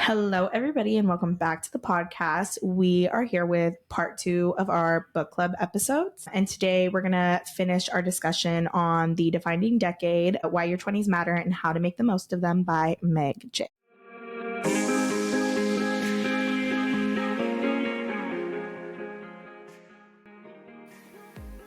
Hello, everybody, and welcome back to the podcast. We are here with part 2 of our book club episodes. And today we're going to finish our discussion on The Defining Decade, Why Your 20s Matter, and How to Make the Most of Them by Meg J.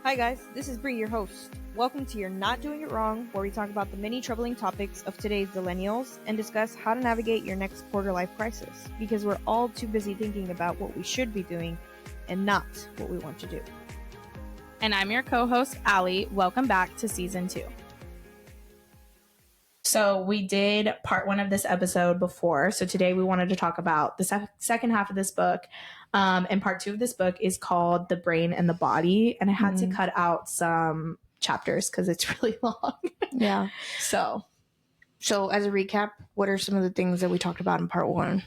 Hi guys, this is Bri, your host. Welcome to You're Not Doing It Wrong, where we talk about the many troubling topics of today's millennials and discuss how to navigate your next quarter-life crisis, because we're all too busy thinking about what we should be doing and not what we want to do. And I'm your co-host, Ally. Welcome back to Season 2. So we did part 1 of this episode before. So today we wanted to talk about the second half of this book. And part 2 of this book is called The Brain and the Body. And I had to cut out some chapters because it's really long. Yeah. So as a recap, what are some of the things that we talked about in part 1?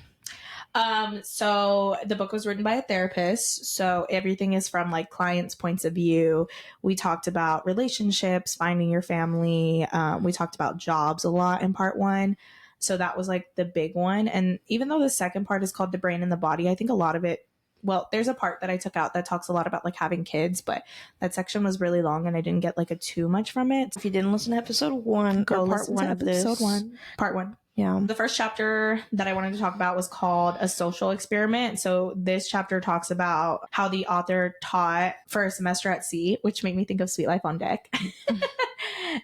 So the book was written by a therapist. So everything is from like clients' points of view. We talked about relationships, finding your family. We talked about jobs a lot in part 1. So that was like the big one. And even though the second part is called The Brain and the Body, I think a lot of it, well, there's a part that I took out that talks a lot about like having kids, but that section was really long and I didn't get like too much from it. If you didn't listen to episode 1, Go or part listen 1 to of this. episode 1. Part 1. Yeah. The first chapter that I wanted to talk about was called A Social Experiment. So this chapter talks about how the author taught for a semester at sea, which made me think of Sweet Life on Deck.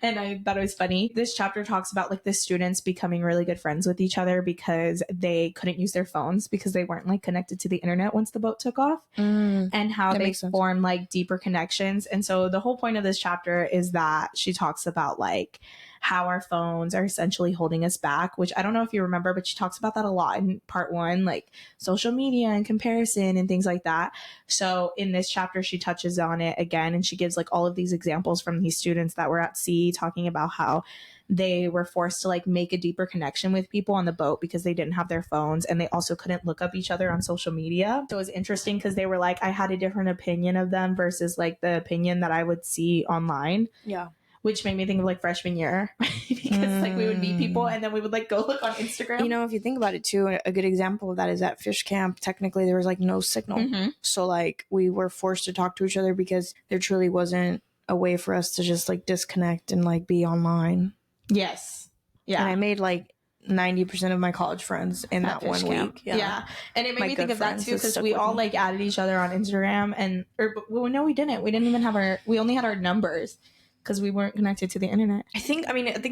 And I thought it was funny. This chapter talks about like the students becoming really good friends with each other because they couldn't use their phones because they weren't like connected to the internet once the boat took off, and how they form like deeper connections. And so the whole point of this chapter is that she talks about like how our phones are essentially holding us back, which I don't know if you remember, but she talks about that a lot in part 1, like social media and comparison and things like that. So in this chapter, she touches on it again, and she gives like all of these examples from these students that were at sea, talking about how they were forced to like make a deeper connection with people on the boat because they didn't have their phones, and they also couldn't look up each other on social media. So it was interesting because they were like, I had a different opinion of them versus like the opinion that I would see online. Yeah. Which made me think of like freshman year because like we would meet people and then we would like go look on Instagram. You know, if you think about it too, a good example of that is at fish camp. Technically, there was like no signal. So like we were forced to talk to each other because there truly wasn't a way for us to just like disconnect and like be online. Yes. Yeah. And I made like 90% of my college friends in that one week. Yeah. And it made me think of that too because we all like added each other on Instagram no, we didn't. We didn't even have we only had our numbers because we weren't connected to the internet. I think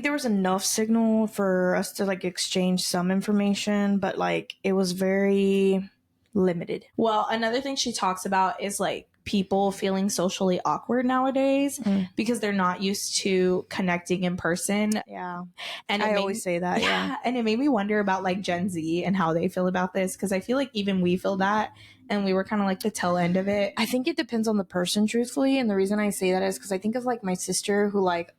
there was enough signal for us to like exchange some information, but like it was very limited. Well, another thing she talks about is like people feeling socially awkward nowadays because they're not used to connecting in person. Yeah. And I always say that. Yeah. And it made me wonder about like Gen Z and how they feel about this, because I feel like even we feel that, and we were kind of like the tail end of it. I think it depends on the person, truthfully. And the reason I say that is because I think of like my sister who like,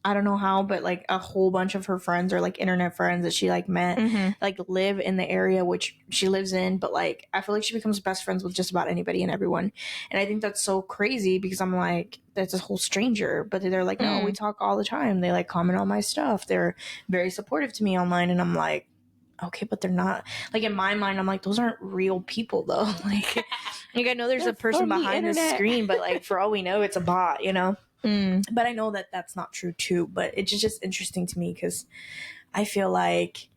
I don't know how, but like a whole bunch of her friends are like internet friends that she like met, like live in the area which she lives in. But like, I feel like she becomes best friends with just about anybody and everyone. And I think that's so crazy because I'm like, that's a whole stranger. But they're like, no, we talk all the time. They like comment on my stuff. They're very supportive to me online. And I'm like, okay, but they're not, like in my mind, I'm like, those aren't real people though. like I know there's a person behind the screen, but like for all we know, it's a bot, you know? But I know that that's not true too, but it's just interesting to me because I feel like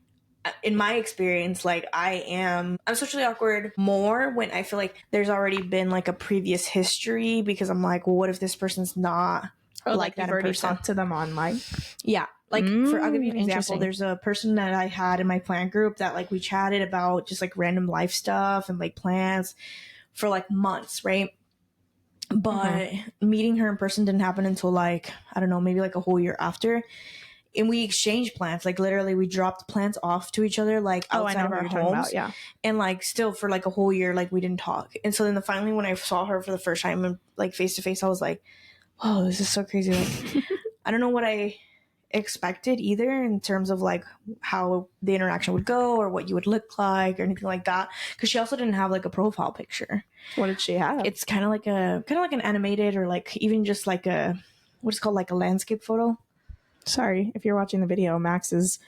in my experience, like I'm socially awkward more when I feel like there's already been like a previous history, because I'm like, well, what if this person's not like that in person? Talked to them online. Yeah. Like I'll give you an example. There's a person that I had in my plant group that like we chatted about just like random life stuff and like plans for like months, right? But meeting her in person didn't happen until like, I don't know, maybe like a whole year after. And we exchanged plants. Like literally we dropped plants off to each other, like outside of our homes. Yeah. And like still for like a whole year, like we didn't talk. And so then finally when I saw her for the first time and like face to face, I was like, whoa, this is so crazy. Like, I don't know what I expected either in terms of like how the interaction would go or what you would look like or anything like that, because she also didn't have like a profile picture. What did she have? It's kind of like an animated, or like even just like what's called like a landscape photo. Sorry if you're watching the video, Max is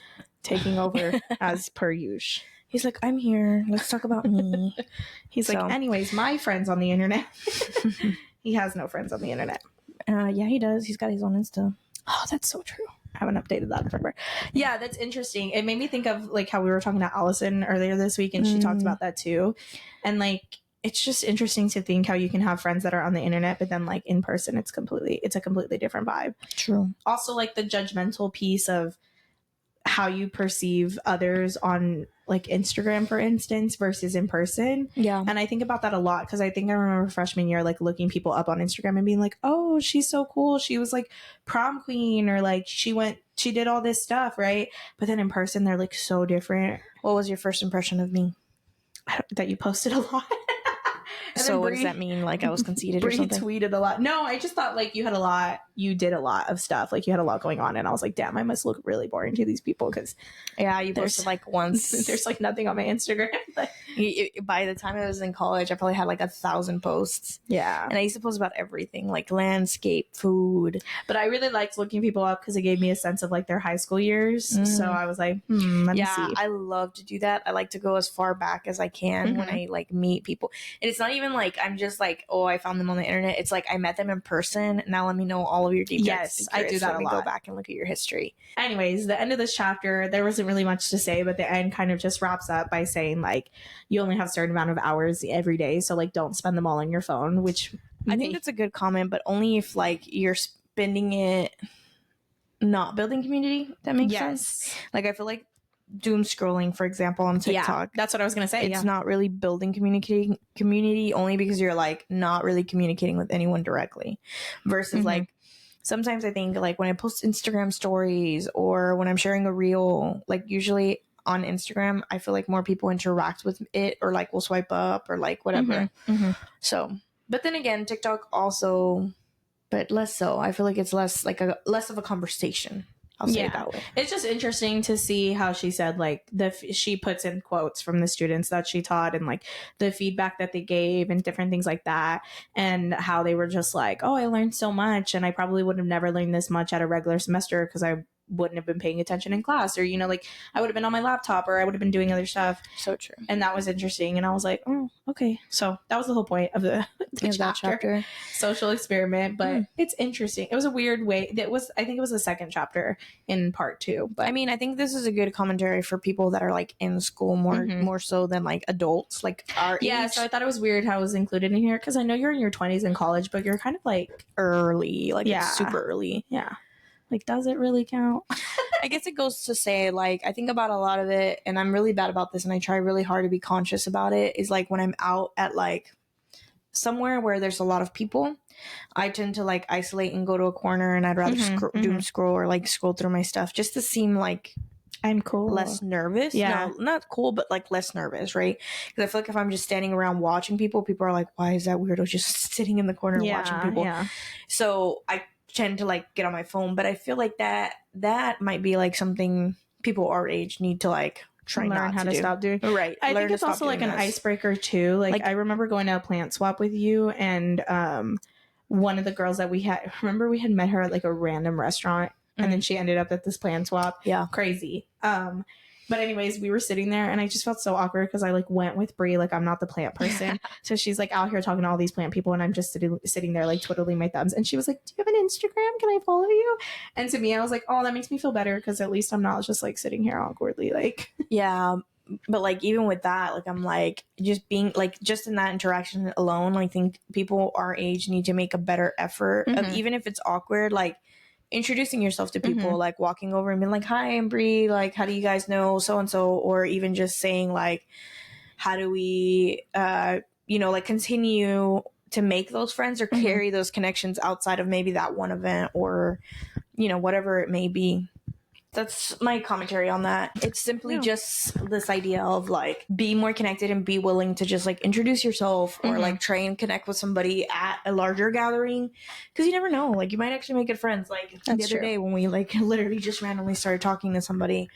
taking over as per usual. He's like, I'm here. Let's talk about me. He's like, anyways, my friends on the internet. He has no friends on the internet. Yeah, he does. He's got his own Insta. Oh, that's so true. I haven't updated that forever. Yeah, that's interesting. It made me think of like how we were talking to Allison earlier this week, and she talked about that too. And like, it's just interesting to think how you can have friends that are on the internet, but then like in person, it's a completely different vibe. True. Also, like the judgmental piece of how you perceive others on like Instagram, for instance, versus in person. Yeah. And I think about that a lot because I think I remember freshman year, like looking people up on Instagram and being like, oh, she's so cool. She was like prom queen, or like she did all this stuff. Right. But then in person, they're like so different. What was your first impression of me? That you posted a lot. So what does that mean? Like I was conceited or something? Tweeted a lot. No, I just thought like you did a lot of stuff. Like you had a lot going on, and I was like, damn, I must look really boring to these people because you posted like once. There's like nothing on my Instagram. But by the time I was in college, I probably had like 1,000 posts. Yeah. And I used to post about everything, like landscape, food. But I really liked looking people up because it gave me a sense of like their high school years. So I was like, let me see. I love to do that. I like to go as far back as I can when I like meet people. And it's not even like I'm just like, oh, I found them on the internet. It's like I met them in person. Now let me know all of your details. Yes, I do that a lot. Go back and look at your history. Anyways, the end of this chapter, there wasn't really much to say, but the end kind of just wraps up by saying like you only have a certain amount of hours every day, so like don't spend them all on your phone, which I think that's a good comment, but only if like you're spending it not building community. That makes sense. Like I feel like doom scrolling, for example, on TikTok. Yeah, that's what I was gonna say. It's not really building community only because you're like not really communicating with anyone directly. Versus like sometimes I think like when I post Instagram stories or when I'm sharing a reel, like usually on Instagram, I feel like more people interact with it or like will swipe up or like whatever. So, but then again, TikTok also, but less so. I feel like it's less of a conversation. I'll say it that way. It's just interesting to see how she said like she puts in quotes from the students that she taught and like the feedback that they gave and different things like that, and how they were just like, oh, I learned so much, and I probably would have never learned this much at a regular semester because I wouldn't have been paying attention in class, or like I would have been on my laptop, or I would have been doing other stuff. So true. And that was interesting, and I was like, oh, okay. So that was the whole point of the chapter. Social experiment. But it's interesting. It was a weird way. I think it was the second chapter in part 2. But I mean, I think this is a good commentary for people that are like in school more so than like adults, like our age. So I thought it was weird how it was included in here because I know you're in your 20s in college, but you're kind of like early, like it's super early. Yeah. Like, does it really count? I guess it goes to say, like, I think about a lot of it, and I'm really bad about this, and I try really hard to be conscious about it, is, like, when I'm out at, like, somewhere where there's a lot of people, I tend to, like, isolate and go to a corner, and I'd rather doom scroll or, like, scroll through my stuff just to seem, like, I'm cool. Less nervous. Yeah. No, not cool, but, like, less nervous, right? Because I feel like if I'm just standing around watching people are like, why is that weirdo just sitting in the corner and watching people? Yeah. So I tend to like get on my phone, but I feel like that might be like something people our age need to like try learn how to stop doing. Right. I think it's also like an icebreaker too. Like I remember going to a plant swap with you, and one of the girls that we had met her at like a random restaurant, and then she ended up at this plant swap. Yeah. Crazy. But anyways, we were sitting there and I just felt so awkward because I like went with Bri, like I'm not the plant person. So she's like out here talking to all these plant people and I'm just sitting there like twiddling my thumbs. And she was like, do you have an Instagram? Can I follow you? And to me, I was like, oh, that makes me feel better because at least I'm not just like sitting here awkwardly. Like, yeah. But like even with that, like I'm like just being like just in that interaction alone, I think people our age need to make a better effort of, even if it's awkward, like introducing yourself to people, like walking over and being like, hi, I'm Bri, like how do you guys know so and so, or even just saying like, how do we like continue to make those friends or carry those connections outside of maybe that one event or whatever it may be. That's my commentary on that. It's simply just this idea of like be more connected and be willing to just like introduce yourself or like try and connect with somebody at a larger gathering, because you never know, like you might actually make good friends. Like the other day when we like literally just randomly started talking to somebody,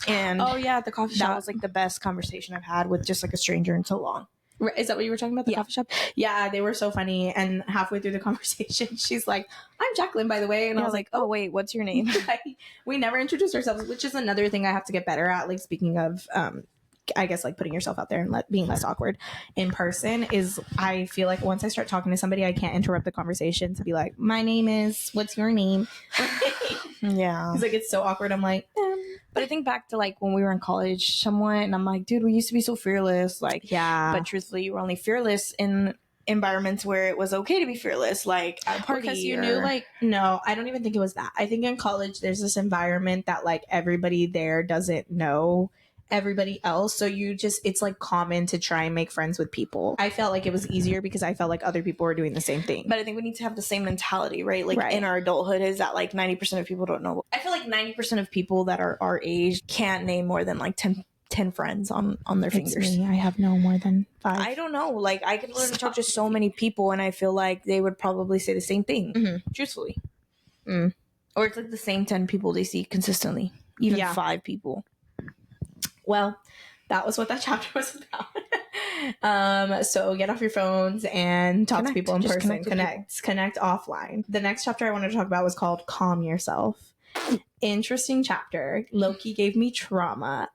and at the coffee shop, that was like the best conversation I've had with just like a stranger in so long. Is that what you were talking about? The coffee shop? Yeah, they were so funny. And halfway through the conversation, she's like, I'm Jacqueline, by the way. And I was like, oh, wait, what's your name? We never introduced ourselves, which is another thing I have to get better at. Like, speaking of I guess like putting yourself out there and being less awkward in person is, I feel like once I start talking to somebody, I can't interrupt the conversation to be like, my name is, what's your name? Yeah. Because like it's so awkward. I'm like, But I think back to like when we were in college somewhat, and I'm like, dude, we used to be so fearless. Like, yeah. But truthfully, you were only fearless in environments where it was okay to be fearless, like at a party. Because you knew, like, no, I don't even think it was that. I think in college there's this environment that like everybody there doesn't know everybody else, so you just, it's like common to try and make friends with people. I felt like it was easier because I felt like other people were doing the same thing. But I think we need to have the same mentality, right? Like in our adulthood, is that like 90% of people don't know. I feel like 90% of people that are our age can't name more than like 10 friends on their fingers. Me. I have no more than 5. I don't know. Like I could literally talk to so many people, and I feel like they would probably say the same thing, truthfully. Or it's like the same 10 people they see consistently, even 5 people. Well, that was what that chapter was about. So get off your phones and talk to people in person. Connect offline. The next chapter I wanted to talk about was called Calm Yourself. Interesting chapter. Loki gave me trauma.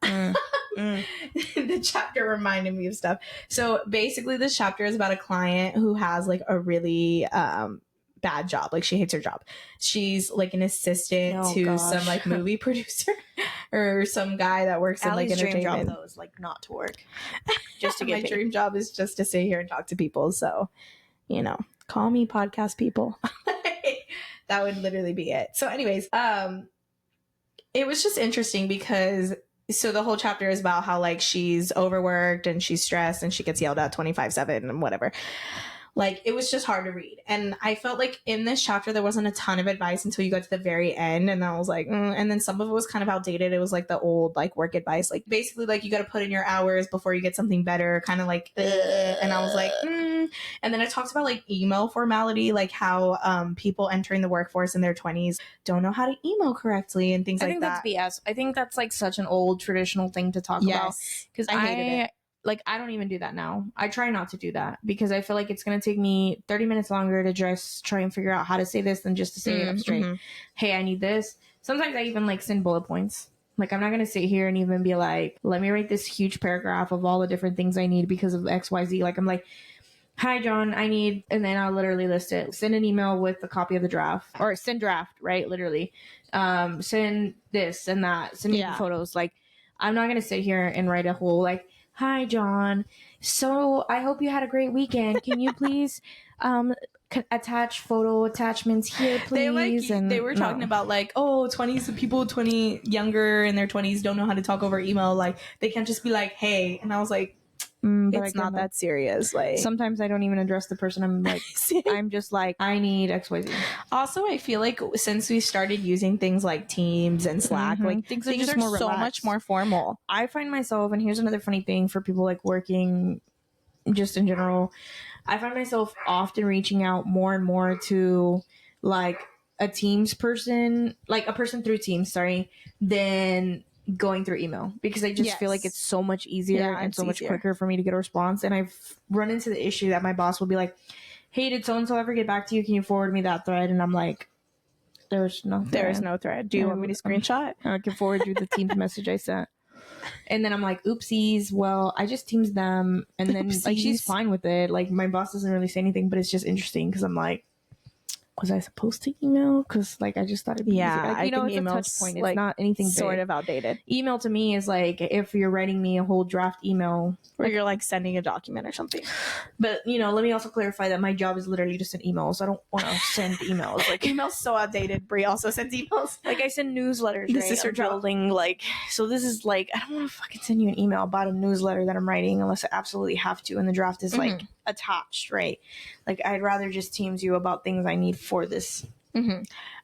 The chapter reminded me of stuff. So basically this chapter is about a client who has like a really bad job. Like she hates her job. She's like an assistant to some like movie producer or some guy that works in like entertainment. Dream job though is like not to work, just to get my paid. Dream job is just to sit here and talk to people. So, you know, call me podcast people. That would literally be it. So anyways, it was just interesting because so the whole chapter is about how like she's overworked and she's stressed and she gets yelled at 24/7 and whatever. Like, it was just hard to read. And I felt like in this chapter, there wasn't a ton of advice until you got to the very end. And I was like, and then some of it was kind of outdated. It was like the old, like, work advice. Like, basically, like, you got to put in your hours before you get something better. Kind of like, and I was like, And then it talks about, like, email formality, like how people entering the workforce in their 20s don't know how to email correctly and things like that. I think that's BS. I think that's, like, such an old traditional thing to talk about. Because I hated it. Like, I don't even do that now. I try not to do that because I feel like it's going to take me 30 minutes longer to just try and figure out how to say this than just to say it up straight. Hey, I need this. Sometimes I even like send bullet points. Like, I'm not going to sit here and even be like, let me write this huge paragraph of all the different things I need because of XYZ. Like, I'm like, hi, John, I need, and then I'll literally list it. Send an email with a copy of the draft, or send draft, right? Literally. Send this and that. Send me the photos. Like, I'm not going to sit here and write a whole, like, hi, John. So I hope you had a great weekend. Can you please attach photo attachments here, please? They were talking about like, oh, 20s people 20 younger in their 20s don't know how to talk over email. Like, they can't just be like, hey. And I was like, it's not that serious. Like, sometimes I don't even address the person. I'm like, I'm just like, I need XYZ. Also, I feel like since we started using things like Teams and Slack, like things are just more so much more formal. I find myself, and here's another funny thing for people like working just in general, I find myself often reaching out more and more to like a Teams person, like a person through Teams, than going through email, because I just feel like it's so much easier and so much quicker for me to get a response. And I've run into the issue that my boss will be like, hey, did so-and-so ever get back to you? Can you forward me that thread? And I'm like, there's no thread. Do you want me to screenshot? I can forward you the Teams message I sent. And then I'm like, oopsies. Well, I just Teams them. And then like, she's fine with it. Like, my boss doesn't really say anything, but it's just interesting because I'm like, was I supposed to email? Because like, I just thought it'd be easy. Like, you know, it's a touch point. It's like, not anything sort big. Of outdated. Email to me is like if you're writing me a whole draft email, or like, you're like sending a document or something. But you know, let me also clarify that my job is literally just an email, so I don't want to send emails. Like, email's so outdated. Bri also sends emails. Like, I send newsletters. This is her building. Like, so this is like, I don't want to fucking send you an email about a newsletter that I'm writing unless I absolutely have to, and the draft is like attached, right? Like, I'd rather just Teams you about things I need for this.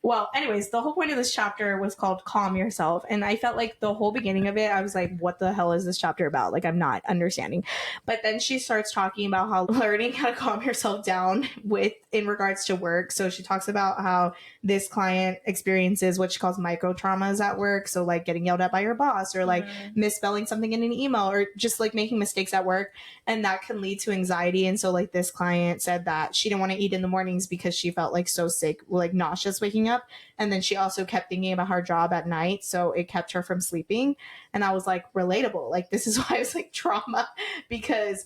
Well, anyways, the whole point of this chapter was called Calm Yourself. And I felt like the whole beginning of it, I was like, what the hell is this chapter about? Like, I'm not understanding. But then she starts talking about how learning how to calm yourself down in regards to work. So she talks about how this client experiences what she calls micro traumas at work. So like getting yelled at by your boss, or like misspelling something in an email, or just like making mistakes at work. And that can lead to anxiety. And so like this client said that she didn't want to eat in the mornings because she felt like so sick, like nauseous waking up. up. And then she also kept thinking about her job at night, so it kept her from sleeping. And I was like, relatable. Like, this is why it's like trauma, because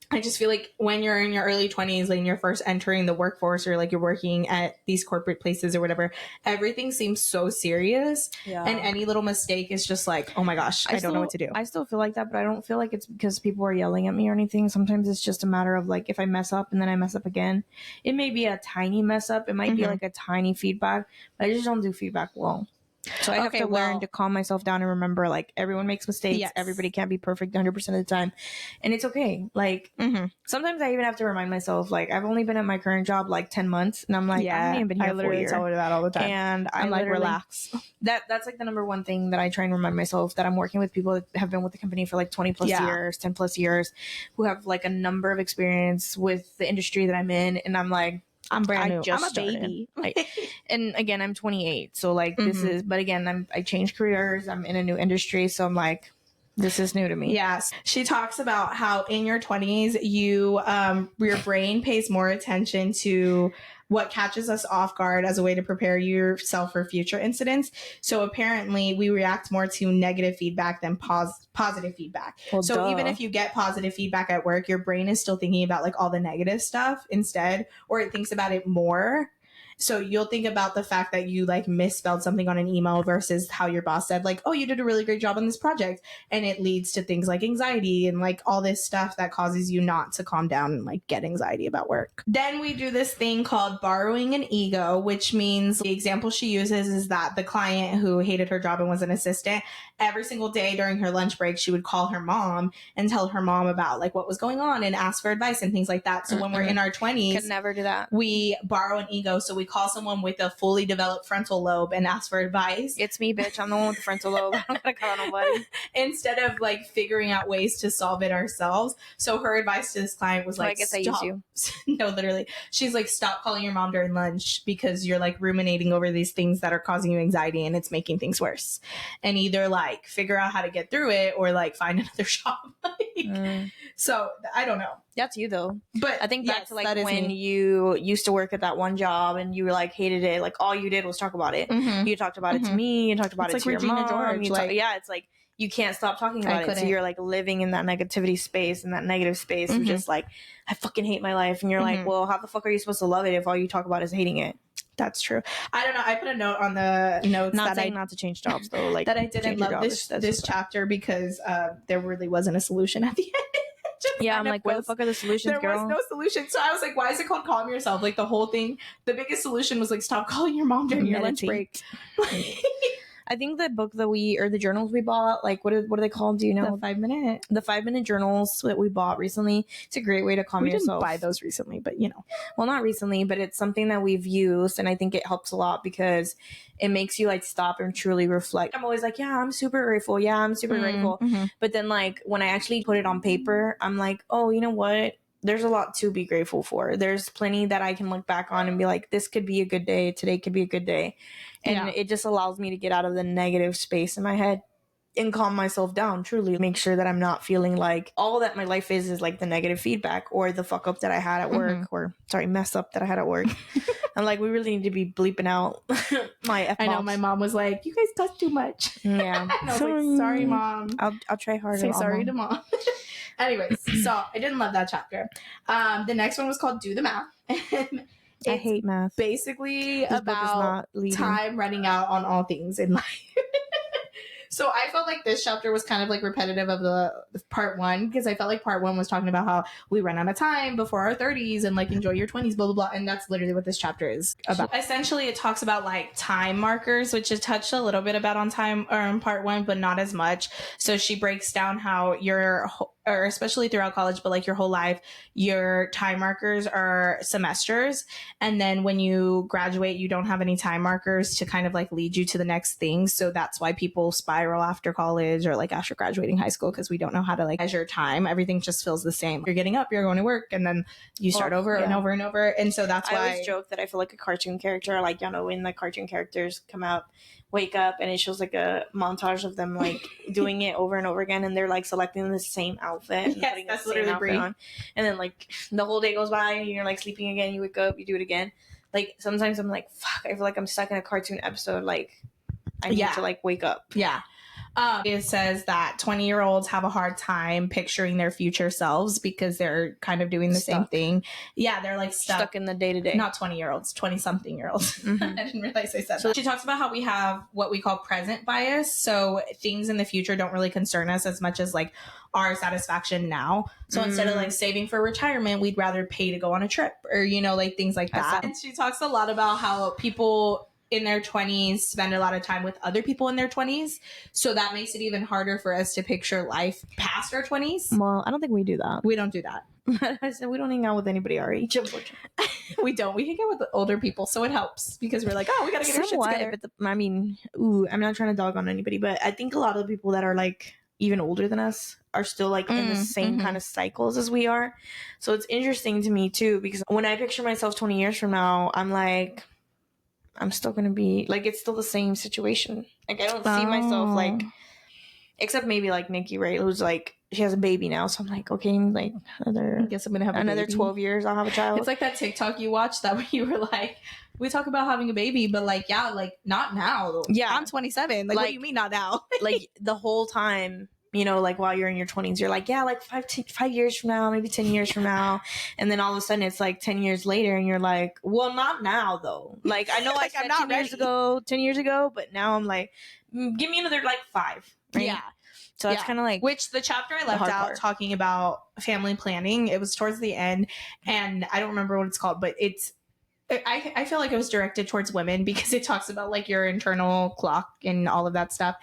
I just feel like when you're in your early 20s, like you're first entering the workforce, or like you're working at these corporate places or whatever, everything seems so serious. Yeah. And any little mistake is just like, oh my gosh, I don't know what to do. I still feel like that, but I don't feel like it's because people are yelling at me or anything. Sometimes it's just a matter of like, if I mess up and then I mess up again, it may be a tiny mess up. It might be like a tiny feedback, but I just don't do feedback well. So I have to learn to calm myself down and remember, like, everyone makes mistakes. Yes. Everybody can't be perfect 100% of the time. And it's okay. Like, sometimes I even have to remind myself, like, I've only been at my current job, like, 10 months. And I'm like, I haven't even been here for a year. I tell her that all the time. And I'm like, relax. That's, like, the number one thing that I try and remind myself, that I'm working with people that have been with the company for, like, 20 plus years, 10 plus years, who have, like, a number of experience with the industry that I'm in. And I'm like, I'm brand new. I'm a baby. And again, I'm 28. So like this is, but again, I changed careers. I'm in a new industry. So I'm like, this is new to me. Yes. She talks about how in your 20s, your brain pays more attention to what catches us off guard as a way to prepare yourself for future incidents. So apparently we react more to negative feedback than positive feedback. Well, so even if you get positive feedback at work, your brain is still thinking about like all the negative stuff instead, or it thinks about it more. So you'll think about the fact that you like misspelled something on an email versus how your boss said like, oh, you did a really great job on this project. And it leads to things like anxiety and like all this stuff that causes you not to calm down and like get anxiety about work. Then we do this thing called borrowing an ego, which means the example she uses is that the client who hated her job and was an assistant, every single day during her lunch break, she would call her mom and tell her mom about like what was going on and ask for advice and things like that. So when we're in our 20s, could never do that. We borrow an ego. So we call someone with a fully developed frontal lobe and ask for advice. It's me, bitch. I'm the one with the frontal lobe. I don't gotta call nobody. Instead of like figuring out ways to solve it ourselves. So her advice to this client was like, I guess I use you. No, literally. She's like, stop calling your mom during lunch because you're like ruminating over these things that are causing you anxiety and it's making things worse. And either like figure out how to get through it or like find another job. So I don't know. That's you though. But I think back to like when you used to work at that one job and you were like hated it. Like all you did was talk about it. You talked about it to me. You talked about it to your mom. George, it's like you can't stop talking about it. So you're like living in that negativity space and that negative space of just like, I fucking hate my life. And you're like, well, how the fuck are you supposed to love it if all you talk about is hating it? That's true. I don't know. I put a note on the notes not to change jobs though. Like that I didn't love this chapter because there really wasn't a solution at the end. I'm like, where the fuck are the solutions, girl? There was no solution. So I was like, why is it called Calm Yourself? Like the whole thing, the biggest solution was like, stop calling your mom during your lunch break. I think the book that the journals we bought, like what are they called? Do you know? The 5-minute journals that we bought recently. It's a great way to calm yourself. We didn't buy those recently, but you know. Well, not recently, but it's something that we've used and I think it helps a lot because it makes you like stop and truly reflect. I'm always like, yeah, I'm super grateful. Yeah, I'm super grateful. But then like when I actually put it on paper, I'm like, oh, you know what? There's a lot to be grateful for. There's plenty that I can look back on and be like, this could be a good day. Today could be a good day. And it just allows me to get out of the negative space in my head and calm myself down, truly make sure that I'm not feeling like all that my life is like the negative feedback or the fuck up that I had at work mess up that I had at work. I'm like, we really need to be bleeping out my F-bombs. I know my mom was like, you guys cuss too much. Yeah. And I was like, sorry, mom. I'll try harder. Say sorry to mom. Anyways, so I didn't love that chapter. The next one was called Do the Math. I hate math. Basically about time running out on all things in life. So I felt like this chapter was kind of like repetitive of the part one because I felt like part one was talking about how we run out of time before our 30s and like enjoy your 20s, blah, blah, blah. And that's literally what this chapter is about. Essentially, it talks about like time markers, which it touched a little bit about on time or in part one, but not as much. So she breaks down how or especially throughout college, but like your whole life, your time markers are semesters. And then when you graduate, you don't have any time markers to kind of like lead you to the next thing. So that's why people spiral after college or like after graduating high school, because we don't know how to like measure time. Everything just feels the same. You're getting up, you're going to work, and then you start over and over and over. And so that's why I always joke that I feel like a cartoon character, like, you know, when the cartoon characters come out, wake up, and it shows like a montage of them like doing it over and over again, and they're like selecting the same outfit and putting the same outfit on, and then like the whole day goes by and you're like sleeping again, you wake up, you do it again. like sometimes I'm like, fuck, I feel like I'm stuck in a cartoon episode. Like I need to like wake up. Yeah. It says that 20-year-olds have a hard time picturing their future selves because they're kind of doing the same thing. Yeah, they're like stuck in the day-to-day. Not 20-year-olds, 20-something-year-olds. I didn't realize I said that. She talks about how we have what we call present bias. So things in the future don't really concern us as much as like our satisfaction now. So instead of like saving for retirement, we'd rather pay to go on a trip or, you know, like things like that. And she talks a lot about how people in their 20s spend a lot of time with other people in their 20s. So that makes it even harder for us to picture life past our 20s. Well, I don't think we do that. We don't do that. I said we don't hang out with anybody our age, unfortunately. We don't. We hang out with the older people, so it helps because we're like, oh, we gotta get our shit together. But I mean, I'm not trying to dog on anybody, but I think a lot of the people that are like even older than us are still like in the same kind of cycles as we are. So it's interesting to me too, because when I picture myself 20 years from now, I'm like, I'm still gonna be like, it's still the same situation. Like I don't see myself like, except maybe like Nikki, right? Who's like, she has a baby now, so I'm like, okay, like I guess I'm gonna have another 12 years, I'll have a child. It's like that TikTok you watched that where you were like, we talk about having a baby, but like, yeah, like not now. Yeah, I'm 27. Like what do you mean not now? Like the whole time, you know, like while you're in your 20s, you're like, yeah, like 5 years from now, maybe 10 years from now. And then all of a sudden it's like 10 years later and you're like, well, not now though. Like, I know like I'm not 10 years ago, but now I'm like, give me another like 5. Right? Yeah. So it's kind of like, which the chapter I left out talking about family planning, it was towards the end and I don't remember what it's called, but I feel like it was directed towards women because it talks about like your internal clock and all of that stuff.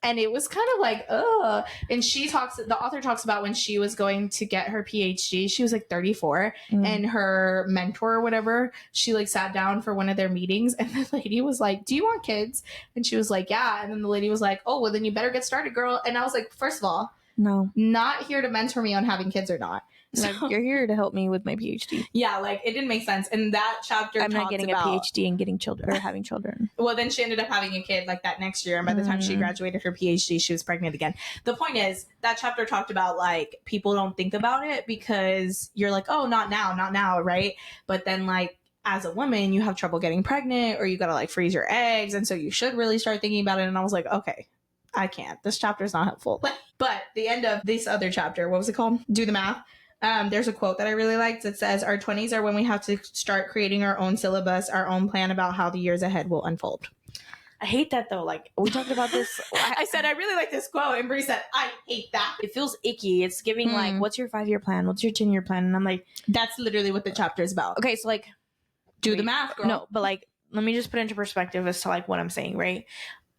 And it was kind of like, ugh. And the author talks about when she was going to get her PhD, she was like 34 and her mentor or whatever, she like sat down for one of their meetings and the lady was like, do you want kids? And she was like, yeah. And then the lady was like, oh, well then you better get started, girl. And I was like, first of all, no, not here to mentor me on having kids or not. Like, you're here to help me with my PhD. Yeah, like it didn't make sense. And that chapter, I'm not getting a PhD and getting children or having children. Well, then she ended up having a kid like that next year. And by the time she graduated her PhD, she was pregnant again. The point is, that chapter talked about like people don't think about it because you're like, oh, not now, right? But then like as a woman, you have trouble getting pregnant or you gotta like freeze your eggs. And so you should really start thinking about it. And I was like, okay, I can't. This chapter is not helpful. But the end of this other chapter, what was it called? Do the math. There's a quote that I really liked. It says, our 20s are when we have to start creating our own syllabus, our own plan about how the years ahead will unfold. I hate that though. Like we talked about this. I said, I really like this quote. And Bri said, I hate that. It feels icky. It's giving like, what's your 5-year plan? What's your 10-year plan? And I'm like, that's literally what the chapter is about. Okay. So like, do the math, girl. No, but like, let me just put it into perspective as to like what I'm saying, right?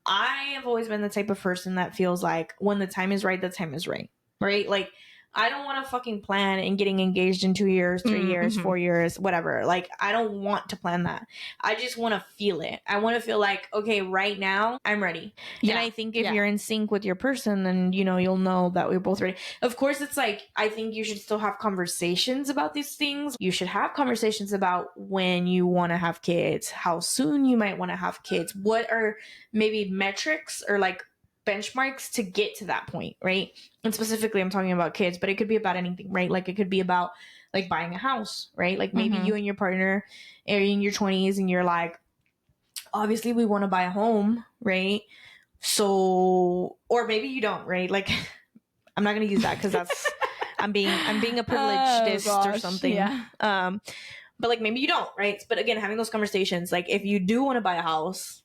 I have always been the type of person that feels like when the time is right, the time is right. Right? Like, I don't want to fucking plan and getting engaged in 2 years, 3 years, 4 years, whatever. Like, I don't want to plan that. I just want to feel it. I want to feel like, okay, right now I'm ready. Yeah. And I think if you're in sync with your person, then, you know, you'll know that we're both ready. Of course, it's like, I think you should still have conversations about these things. You should have conversations about when you want to have kids, how soon you might want to have kids, what are maybe metrics or like benchmarks to get to that point, right? And specifically I'm talking about kids, but it could be about anything, right? Like it could be about like buying a house, right? Like maybe you and your partner are in your 20s and you're like, obviously we want to buy a home, right? So, or maybe you don't, right? Like I'm not going to use that because that's I'm being a privilegedist or something. Yeah. But like maybe you don't, right? But again, having those conversations, like if you do want to buy a house,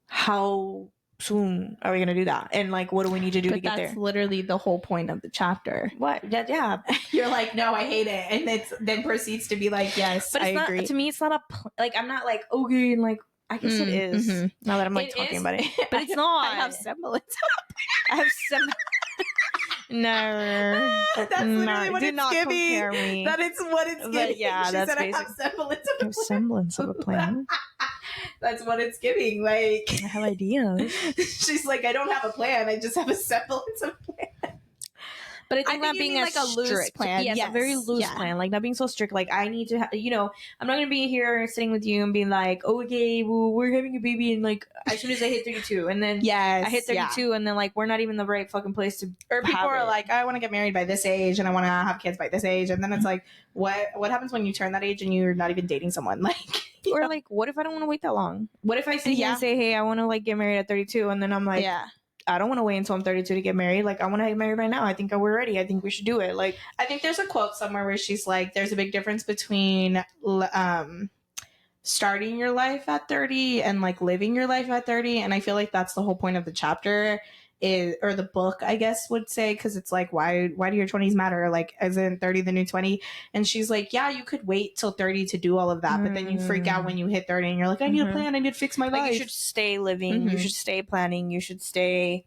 how soon are we going to do that? And like, what do we need to do to get there? That's literally the whole point of the chapter. What? Yeah. You're like, no, I hate it. And it's then proceeds to be like, yes, but it's I agree. To me, it's not like, I'm not like, okay. And like, I guess it is now that I'm like talking about it, but it's not. I have semblance. I have semblance. No, that's literally what it's giving. That is what it's giving. Yeah, that's basically semblance of a plan. That's what it's giving. Like, I have ideas. She's like, I don't have a plan. I just have a semblance of a plan. But I think not being like a loose plan. Yes, a very loose plan. Like not being so strict. Like I need to, you know, I'm not going to be here sitting with you and being like, okay, well, we're having a baby. And like, as soon as I hit 32 and then I hit 32 and then like, we're not even the right fucking place to, or people are like, I want to get married by this age and I want to have kids by this age. And then it's like, what happens when you turn that age and you're not even dating someone? Like, Or like, what if I don't want to wait that long? What if I sit here Yeah. and say, hey, I want to like get married at 32, and then I'm like, Yeah. I don't want to wait until I'm 32 to get married. Like, I want to get married right now. I think we're ready. I think we should do it. Like, I think there's a quote somewhere where she's like, there's a big difference between starting your life at 30 and like living your life at 30. And I feel like that's the whole point of the chapter is, or the book, I guess would say, because it's like, why do your 20s matter? Like, as in 30 the new 20. And she's like, yeah, you could wait till 30 to do all of that, but then you freak out when you hit 30 and you're like, I need a plan, I need to fix my life. Like, you should stay living, you should stay planning, you should stay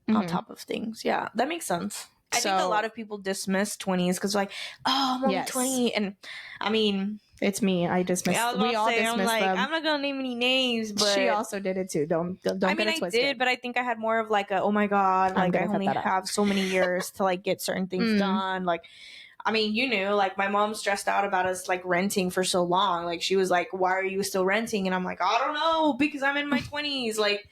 on top of things. Yeah, that makes sense. I think a lot of people dismiss 20s because like, oh, I'm only 20. And I mean, it's me. I dismiss. We all dismiss I'm like, them. I'm not gonna name any names, but she also did it too. Don't I get mean, it twisted. I did, but I think I had more of like a, oh my god, like I only have so many years to like get certain things done. Like, I mean, you knew, like my mom stressed out about us like renting for so long. Like she was like, why are you still renting? And I'm like, I don't know, because I'm in my 20s. Like,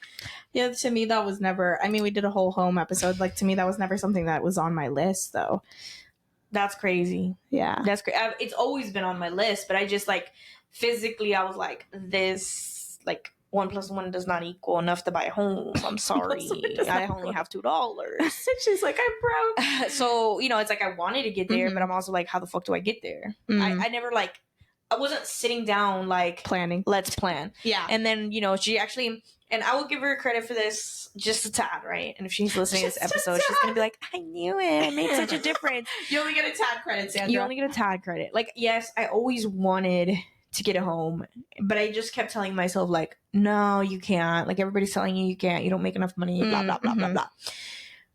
yeah, to me that was never, I mean, we did a whole home episode. Like to me that was never something that was on my list though. That's crazy. Yeah. That's great. It's always been on my list, but I just like physically, I was like, this, like 1 + 1 does not equal enough to buy a home. I'm sorry. I only have $2. She's like, I'm broke. So, you know, it's like I wanted to get there, but I'm also like, how the fuck do I get there? I never like, I wasn't sitting down like planning. Let's plan. Yeah. And then, you know, she actually, and I will give her credit for this just a tad, right? And if she's listening to this episode, she's going to be like, I knew it. I made such a difference. You only get a tad credit, Sandra. You only get a tad credit. Like, yes, I always wanted to get a home, but I just kept telling myself, like, no, you can't. Like, everybody's telling you can't. You don't make enough money, blah, blah, blah, blah, blah.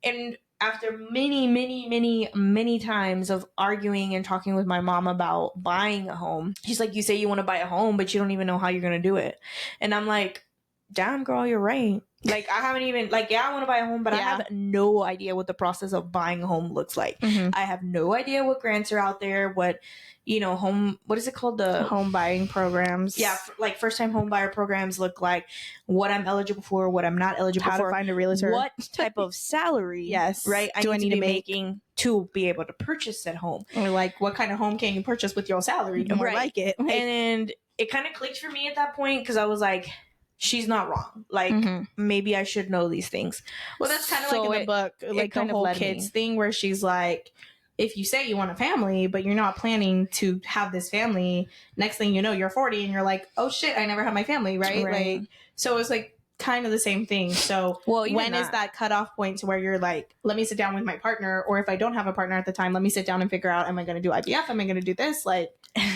And after many times of arguing and talking with my mom about buying a home, she's like, you say you want to buy a home, but you don't even know how you're going to do it. And I'm like, damn, girl, you're right. Like, I haven't even, like, yeah, I want to buy a home, but I have no idea what the process of buying a home looks like. I have no idea what grants are out there, what, you know, home, what is it called? The home buying programs. Yeah, like first time home buyer programs look like, what I'm eligible for, what I'm not eligible for. How to find a realtor. What type of salary, yes, right, I need to be making to be able to purchase that home. Or like, what kind of home can you purchase with your salary? More like it. And it kind of clicked for me at that point because I was like, she's not wrong. Like, maybe I should know these things. Well, that's kind of like in the book, like the whole kids thing where she's like, if you say you want a family, but you're not planning to have this family, next thing you know, you're 40 and you're like, oh shit, I never had my family, right? Like, so it's like kind of the same thing. So when is that cutoff point to where you're like, let me sit down with my partner, or if I don't have a partner at the time, let me sit down and figure out, am I going to do IVF? Am I going to do this? Like,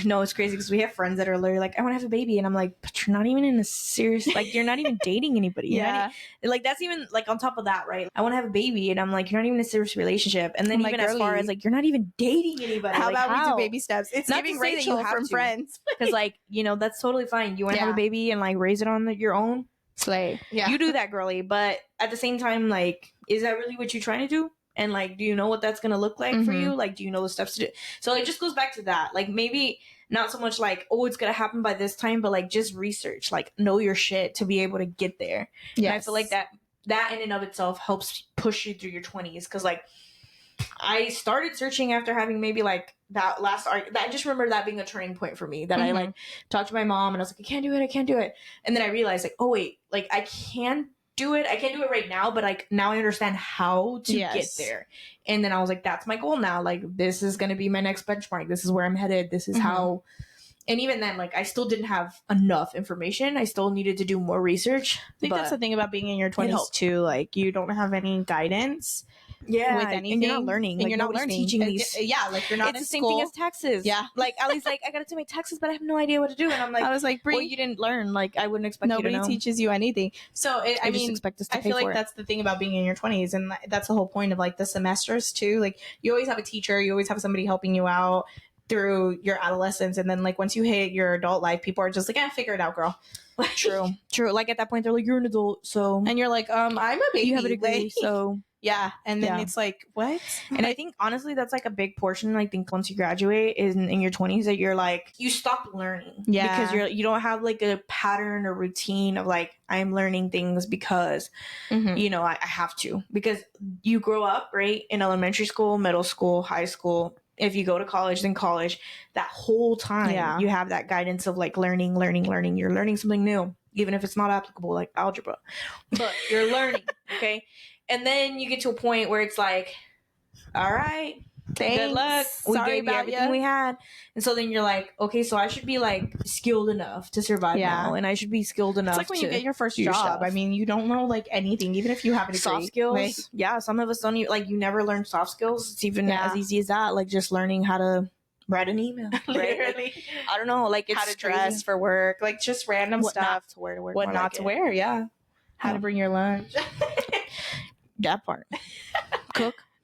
no, it's crazy because we have friends that are literally like, I want to have a baby. And I'm like, but you're not even in a serious, like, you're not even dating anybody. Yeah. Like, that's even, like, on top of that, right? I want to have a baby. And I'm like, you're not even in a serious relationship. And then even as far as, like, you're not even dating anybody. How like, about we do baby steps? It's not giving Rachel from Friends. Because, like, you know, that's totally fine. You want to have a baby and, like, raise it on your own? Slay. Yeah. You do that, girly. But at the same time, like, is that really what you're trying to do? And, like, do you know what that's going to look like for you? Like, do you know the steps to do? So it just goes back to that. Like, maybe not so much like, oh, it's going to happen by this time, but, like, just research. Like, know your shit to be able to get there. Yeah. I feel like that in and of itself helps push you through your 20s. Because, like, I started searching after having maybe, like, that last argument. I just remember that being a turning point for me. That I, like, talked to my mom and I was like, I can't do it. And then I realized, like, oh, wait, like, I can do it. I can't do it right now, but, like, now I understand how to get there. And then I was like, that's my goal now. Like, this is going to be my next benchmark. This is where I'm headed. This is how. And even then, like, I still didn't have enough information. I still needed to do more research. I think that's the thing about being in your 20s too. Like, you don't have any guidance. Yeah, with anything, and you're not learning. And you're not learning. Teaching these. Yeah, like you're not it's in the same school. thing as taxes. Yeah, like Allie's like, I gotta do my taxes, but I have no idea what to do. And I'm like, I was like, Bri, well, you didn't learn. Like, I wouldn't expect nobody you to know. teaches you anything. So I mean, expect us to I feel like that's the thing about being in your 20s, and that's the whole point of like the semesters too. Like, you always have a teacher, you always have somebody helping you out through your adolescence, and then like once you hit your adult life, people are just like, figure it out, girl. True. Like at that point, they're like, you're an adult, so, and you're like, I'm a baby. You have a degree, so. Yeah, and then it's like, what? And I think, honestly, that's, like, a big portion, I think, once you graduate in your 20s, that you're, like, you stop learning. Yeah. Because you don't have, like, a pattern or routine of, like, I'm learning things because, you know, I have to. Because you grow up, right, in elementary school, middle school, high school, if you go to college, then college, that whole time you have that guidance of like learning. You're learning something new, even if it's not applicable, like algebra, but you're learning. Okay. And then you get to a point where it's like, all right, thanks. Good luck. We gave you everything we had. And so then you're like, okay, so I should be like skilled enough to survive now. And I should be skilled enough. It's like when you get your first job. I mean, you don't know like anything, even if you have a degree. Soft skills. Like, yeah. Some of us don't even, like, you never learn soft skills. It's even as easy as that. Like just learning how to write an email. Literally. Right? Like, I don't know. Like it's how to dress for work. Like just random what stuff. Not to wear to work. What not to wear. Yeah. How to bring your lunch. That part.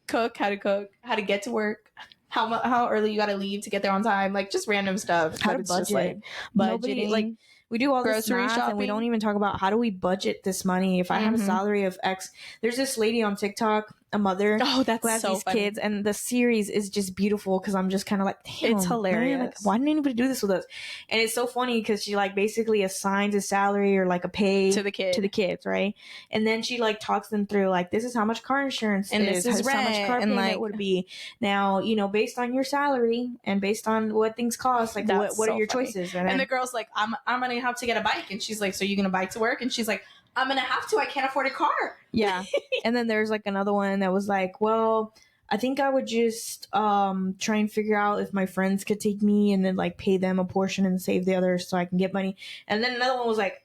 Cook, how to cook, how to get to work, how early you got to leave to get there on time, like just random stuff. How to budget. Just, like, budgeting. Like we do all this grocery math shopping, and we don't even talk about how do we budget this money. If I have a salary of X, there's this lady on TikTok, a mother who has so these funny kids, and the series is just beautiful because I'm just kind of like, damn, it's hilarious. Man, like, why didn't anybody do this with us? And it's so funny because she like basically assigns a salary or like a pay to the kids, right? And then she like talks them through like, this is how much car insurance and this is rent, how much car and payment would be. Now, you know, based on your salary and based on what things cost, like what are your choices? And the girl's like, I'm gonna have to get a bike, and she's like, so you gonna bike to work? And she's like, I'm gonna have to. I can't afford a car. Yeah. And then there's like another one that was like, well, I think I would just try and figure out if my friends could take me and then like pay them a portion and save the others so I can get money. And then another one was like,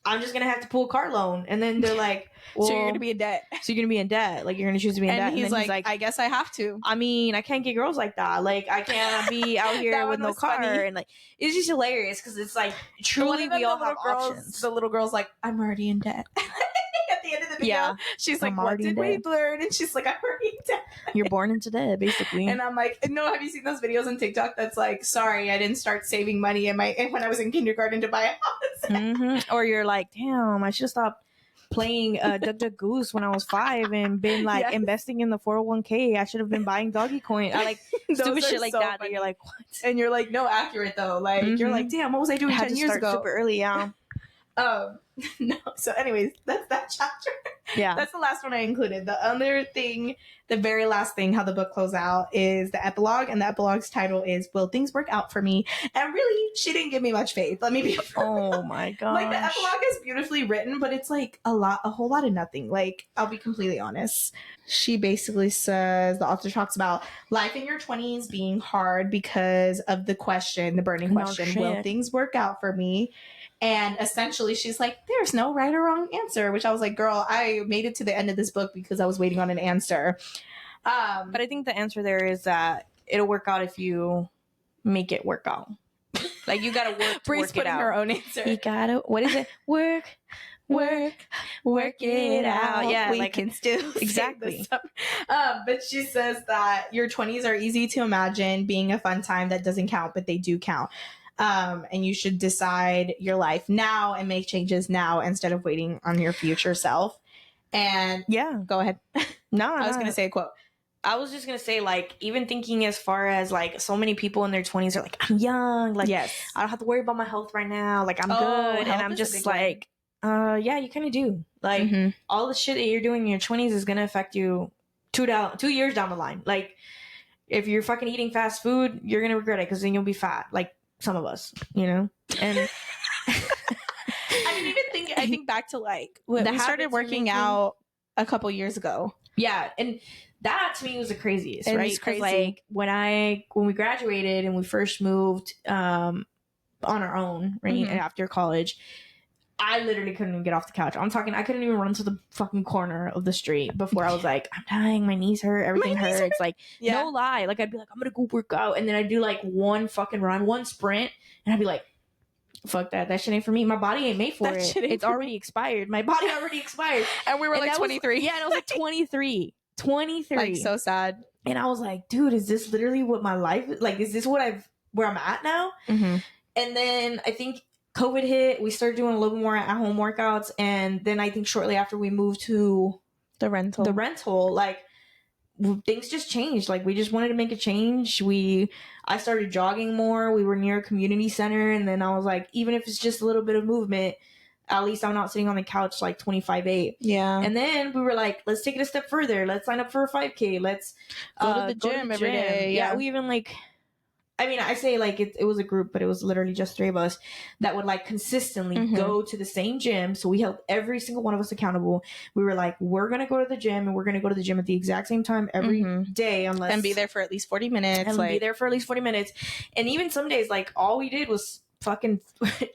I'm just gonna have to pull a car loan. And then they're like, well, so you're gonna be in debt. So you're gonna be in debt. Like you're gonna choose to be in debt. And he's like, I guess I have to. I mean, I can't get girls like that. Like I can't be out here with no car. Funny. And like it's just hilarious because it's like truly we all have options. The little girl's like, I'm already in debt. At the end of the video, she's like, what did we learn? And she's like, I'm already in debt. You're born into debt, basically. And I'm like, no, have you seen those videos on TikTok that's like, sorry, I didn't start saving money when I was in kindergarten to buy a house. Or you're like, damn, I should have stopped playing Duck Duck Goose when I was 5 and been like investing in the 401k. I should have been buying doggy coin. I like stupid shit like so that. That you're like, what? And you're like, no, accurate though. Like you're like, damn, what was I doing 10 years ago? Super early, yeah. No. So anyways, that's that chapter. Yeah. That's the last one I included. The other thing, the very last thing, how the book closes out is the epilogue, and the epilogue's title is Will Things Work Out for Me? And really, she didn't give me much faith. Let me be Oh my god. Like the epilogue is beautifully written, but it's like a whole lot of nothing. Like, I'll be completely honest. She basically says, the author talks about life in your 20s being hard because of the burning question, will things work out for me? And essentially she's like, there's no right or wrong answer, which I was like, girl, I made it to the end of this book because I was waiting on an answer. But I think the answer there is that it'll work out if you make it work out. Like you gotta work to work it out. Her own answer. You gotta, what is it? Work it out. Yeah, we can still exactly. But she says that your 20s are easy to imagine being a fun time that doesn't count, but they do count. And you should decide your life now and make changes now instead of waiting on your future self. And yeah, go ahead. No, I was going to say a quote. I was just going to say, like, even thinking as far as like so many people in their 20s are like, I'm young. Like, yes, I don't have to worry about my health right now. Like, I'm good. And I'm just like, yeah, you kind of do. Like, all the shit that you're doing in your 20s is going to affect you 2 years down the line. Like, if you're fucking eating fast food, you're going to regret it because then you'll be fat. Like, some of us, you know? And I think back to like when we started working out a couple years ago. Yeah. And that to me was the craziest, right? It's crazy. Like when we graduated and we first moved on our own, right? After college, I literally couldn't even get off the couch. I'm talking, I couldn't even run to the fucking corner of the street before I was like, I'm dying, my knees hurt, everything hurts. Like, no lie. Like, I'd be like, I'm gonna go work out. And then I'd do like one fucking run, one sprint. And I'd be like, fuck that. That shit ain't for me. My body ain't made for it. It's already expired. My body already expired. And we were like 23. And I was like 23. 23. Like, so sad. And I was like, dude, is this literally what my life is? Like, is this where I'm at now? And then I think COVID hit, we started doing a little more at-home workouts, and then I think shortly after we moved to the rental, like, things just changed. Like, we just wanted to make a change. I started jogging more. We were near a community center, and then I was like, even if it's just a little bit of movement, At least I'm not sitting on the couch like 25/8. Yeah. And then we were like, let's take it a step further. Let's sign up for a 5K. Let's go to the gym every day. Yeah, we even like, I mean, I say like it was a group, but it was literally just 3 of us that would like consistently go to the same gym. So we held every single one of us accountable. We were like, we're going to go to the gym, and we're going to go to the gym at the exact same time every day, and be there for at least 40 minutes. And be there for at least 40 minutes. And even some days, like all we did was fucking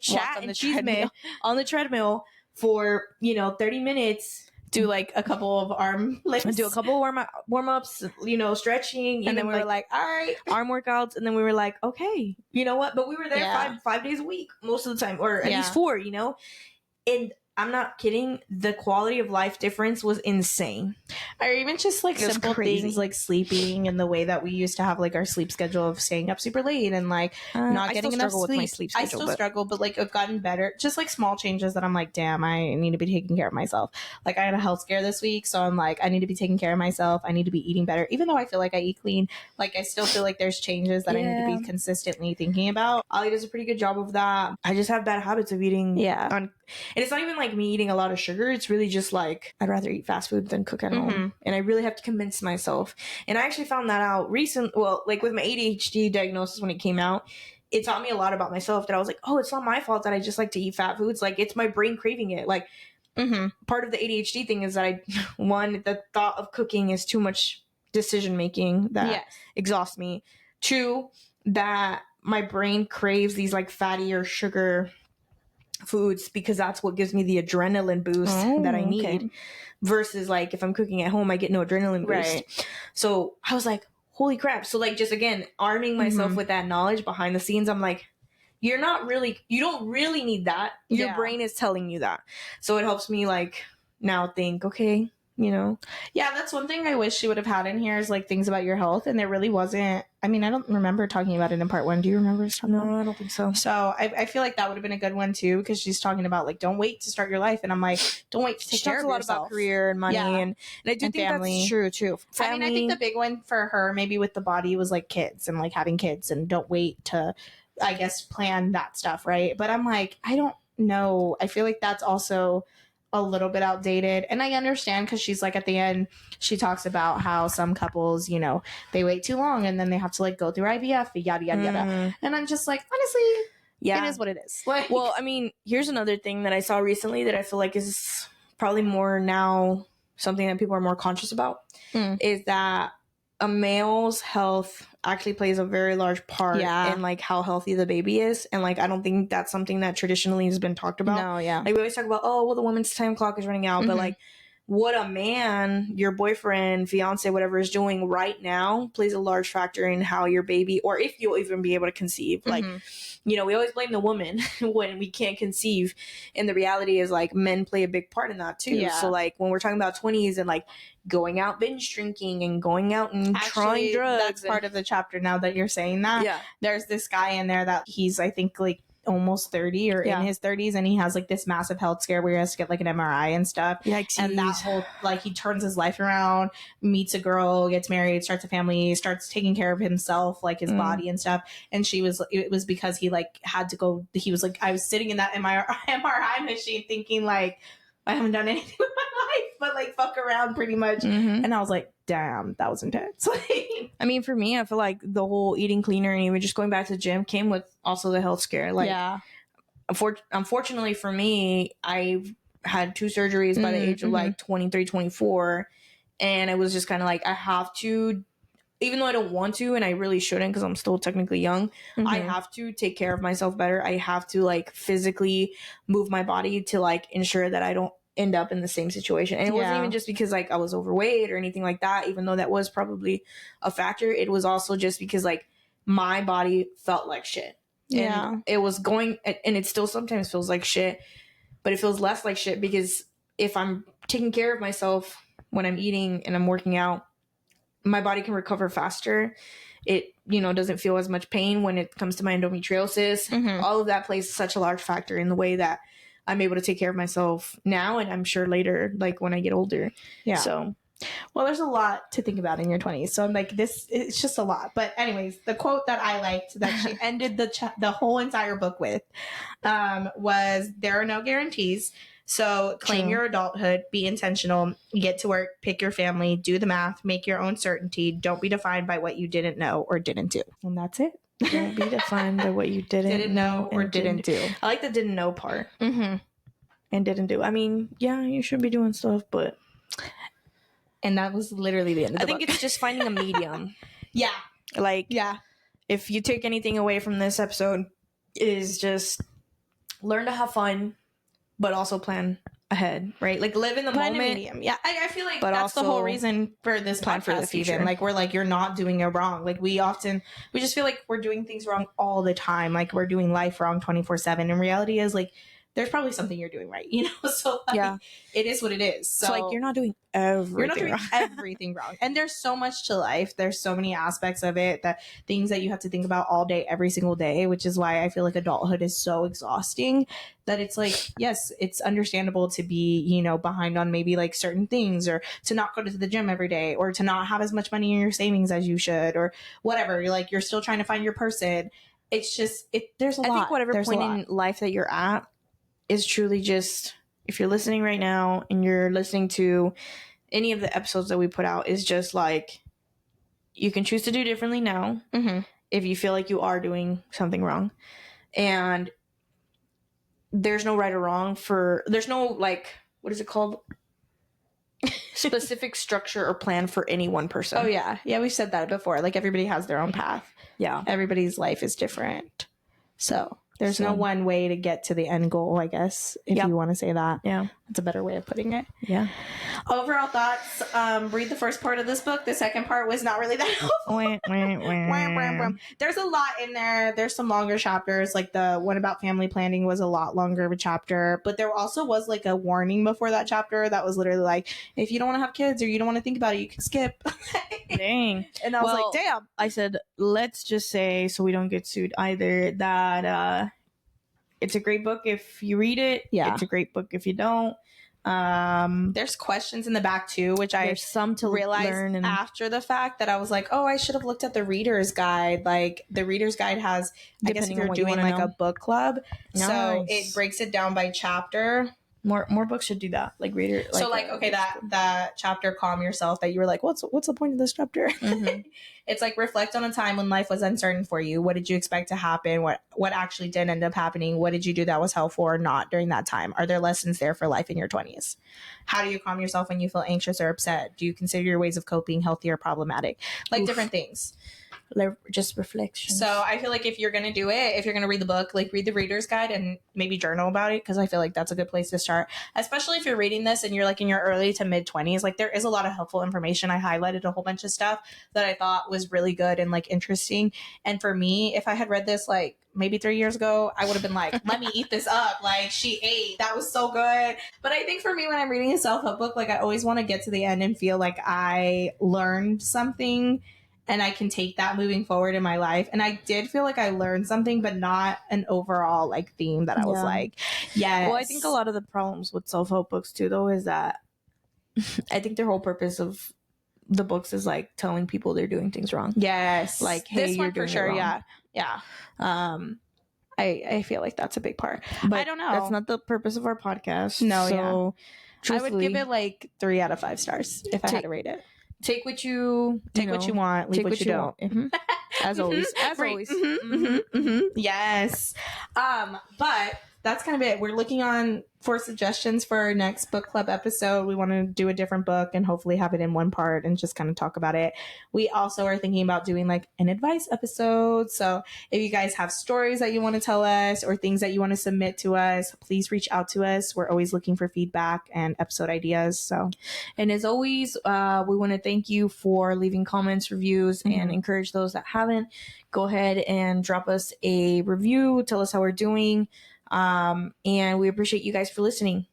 chat on and the treadmill on the treadmill for 30 minutes. Do like a couple of arm lifts. Do a couple of warm-ups, stretching. And then we were like, all right. Arm workouts. And then we were like, okay, you know what? But we were there 5 days a week most of the time, or at least 4, And I'm not kidding. The quality of life difference was insane. Or even just like simple things like sleeping, and the way that we used to have like our sleep schedule of staying up super late and like not getting enough sleep. With my sleep schedule, I still struggle, but like I've gotten better. Just like small changes that I'm like, damn, I need to be taking care of myself. Like I had a health scare this week, so I'm like, I need to be taking care of myself. I need to be eating better. Even though I feel like I eat clean, like I still feel like there's changes that I need to be consistently thinking about. Ollie does a pretty good job of that. I just have bad habits of eating. And it's not even like me eating a lot of sugar. It's really just like I'd rather eat fast food than cook at home. And I really have to convince myself. And I actually found that out like with my ADHD diagnosis when it came out. It taught me a lot about myself, that I was like, oh, it's not my fault that I just like to eat fat foods. Like it's my brain craving it. Like part of the ADHD thing is that the thought of cooking is too much decision making that exhausts me. 2, that my brain craves these like fatty or sugar foods because that's what gives me the adrenaline boost that I need. Versus like if I'm cooking at home, I get no adrenaline boost. So I was like, holy crap. So like just again, arming myself with that knowledge behind the scenes, I'm like, you don't really need that. Your brain is telling you that. So it helps me like now think, okay, Yeah, that's one thing I wish she would have had in here is like things about your health, and there really wasn't. I mean, I don't remember talking about it in part 1. Do you remember us talking about it? No, I don't think so. So I feel like that would have been a good one too, because she's talking about like, don't wait to start your life, and I'm like, don't wait to take care of yourself. She talks a lot about career and money, and I do think family. That's true too. Family. I mean, I think the big one for her maybe with the body was like kids and like having kids, and don't wait to, I guess, plan that stuff, right? But I'm like, I don't know. I feel like that's also a little bit outdated, and I understand, because she's like at the end she talks about how some couples, they wait too long and then they have to like go through IVF, yada yada yada, and I'm just like, honestly, it is what it is. Like, well, I mean, here's another thing that I saw recently that I feel like is probably more now something that people are more conscious about, is that a male's health actually plays a very large part in like how healthy the baby is. And like I don't think that's something that traditionally has been talked about. Like we always talk about, oh well, the woman's time clock is running out, but like what a man, your boyfriend, fiance, whatever is doing right now plays a large factor in how your baby, or if you'll even be able to conceive. Like, we always blame the woman when we can't conceive. And the reality is like men play a big part in that too. So like when we're talking about 20s and like going out binge drinking and going out and trying drugs. That's part of the chapter now that you're saying that. Yeah. There's this guy in there that he's, I think, like almost 30 or in his 30s, and he has like this massive health scare where he has to get like an MRI and stuff. And that whole, like, he turns his life around, meets a girl, gets married, starts a family, starts taking care of himself, like his body and stuff. And it was because he like had to go, he was like, I was sitting in that MRI machine thinking like, I haven't done anything with my life but like fuck around pretty much. And I was like, damn, that was intense. I mean, for me, I feel like the whole eating cleaner and even just going back to the gym came with also the health scare. Like, unfortunately for me, I've had 2 surgeries by the age of like 23, 24. And it was just kind of like, I have to, even though I don't want to, and I really shouldn't because I'm still technically young, I have to take care of myself better. I have to like physically move my body to like ensure that I don't end up in the same situation. And it wasn't even just because like I was overweight or anything like that, even though that was probably a factor. It was also just because like my body felt like shit. And it was going, and it still sometimes feels like shit, but it feels less like shit because if I'm taking care of myself when I'm eating and I'm working out, my body can recover faster. It, doesn't feel as much pain when it comes to my endometriosis. All of that plays such a large factor in the way that I'm able to take care of myself now, and I'm sure later, like when I get older. So Well, there's a lot to think about in your 20s. So I'm like, it's just a lot. But anyways, the quote that I liked that she ended the whole entire book with was, there are no guarantees. So claim True. your adulthood, be intentional, get to work, pick your family, do the math, make your own certainty. Don't be defined by what you didn't know or didn't do. And that's it. Don't be defined by what you didn't know or didn't do. I like the didn't know part. Mm-hmm. And didn't do. I mean, yeah, you should be doing stuff, but... And that was literally the end of the book. I think it's just finding a medium. Yeah. Like, yeah. If you take anything away from this episode, is just learn to have fun, but also plan ahead, right? Like, live in the moment. Medium. Yeah, I feel like but that's the whole reason for this plan podcast. For the future. Even like, we're like, you're not doing it wrong. Like, we just feel like we're doing things wrong all the time. Like, we're doing life wrong 24/7. And reality is, like, there's probably something you're doing right, you know? So like, yeah, it is what it is. So like, you're not doing everything wrong. And there's so much to life. There's so many aspects of it, that things that you have to think about all day, every single day, which is why I feel like adulthood is so exhausting, that it's like, yes, it's understandable to be, you know, behind on maybe like certain things, or to not go to the gym every day, or to not have as much money in your savings as you should, or whatever. You're like, you're still trying to find your person. It's just, there's a lot. I think whatever point in life that you're at is truly just, if you're listening right now and you're listening to any of the episodes that we put out, is just like, you can choose to do differently now. Mm-hmm. If you feel like you are doing something wrong. And there's no right or wrong there's no, like, what is it called? Specific structure or plan for any one person. Oh, yeah. Yeah, we've said that before. Like, everybody has their own path. Yeah. Everybody's life is different. So there's no one way to get to the end goal, I guess, if you want to say that. Yeah. That's a better way of putting it. Yeah. Overall thoughts, read the first part of this book. The second part was not really that helpful. There's a lot in there. There's some longer chapters. Like, the one about family planning was a lot longer of a chapter. But there also was like a warning before that chapter that was literally like, if you don't want to have kids or you don't want to think about it, you can skip. Dang. And I was like, damn. I said, let's just say, so we don't get sued either, that it's a great book if you read it. Yeah. It's a great book if you don't. There's questions in the back too, which there's some to realize after the fact, that I was like, oh, I should have looked at the reader's guide. Like, the reader's guide has, I guess, if you're doing like a book club, so it breaks it down by chapter. More books should do that. Like, reader. Like, so like, okay, that chapter, Calm Yourself, that you were like, what's the point of this chapter? Mm-hmm. It's like, reflect on a time when life was uncertain for you. What did you expect to happen? What actually did end up happening? What did you do that was helpful or not during that time? Are there lessons there for life in your 20s? How do you calm yourself when you feel anxious or upset? Do you consider your ways of coping healthy or problematic? Like, different things. Just reflection. So I feel like if you're going to do it, if you're going to read the book, like, read the reader's guide and maybe journal about it, because I feel like that's a good place to start, especially if you're reading this and you're like in your early to mid 20s. Like, there is a lot of helpful information. I highlighted a whole bunch of stuff that I thought was really good and like interesting. And for me, if I had read this like maybe 3 years ago, I would have been like, let me eat this up. Like, she ate. That was so good. But I think for me, when I'm reading a self-help book, like, I always want to get to the end and feel like I learned something and I can take that moving forward in my life. And I did feel like I learned something, but not an overall like theme that I was like, yes. Well, I think a lot of the problems with self-help books too, though, is that I think their whole purpose of the books is like telling people they're doing things wrong. Yes. Like, hey, this you're doing for sure. it wrong. Yeah. I feel like that's a big part. But I don't know. That's not the purpose of our podcast. No, so I would give it like 3 out of 5 stars if I had to rate it. Take what you what you want, leave what you don't. Mm-hmm. As always. As always. Yes. But that's kind of it. We're looking on for suggestions for our next book club episode. We want to do a different book and hopefully have it in one part and just kind of talk about it. We also are thinking about doing like an advice episode. So if you guys have stories that you want to tell us or things that you want to submit to us, please reach out to us. We're always looking for feedback and episode ideas. So, and as always, we want to thank you for leaving comments, reviews, and encourage those that haven't. Go ahead and drop us a review. Tell us how we're doing. And we appreciate you guys for listening.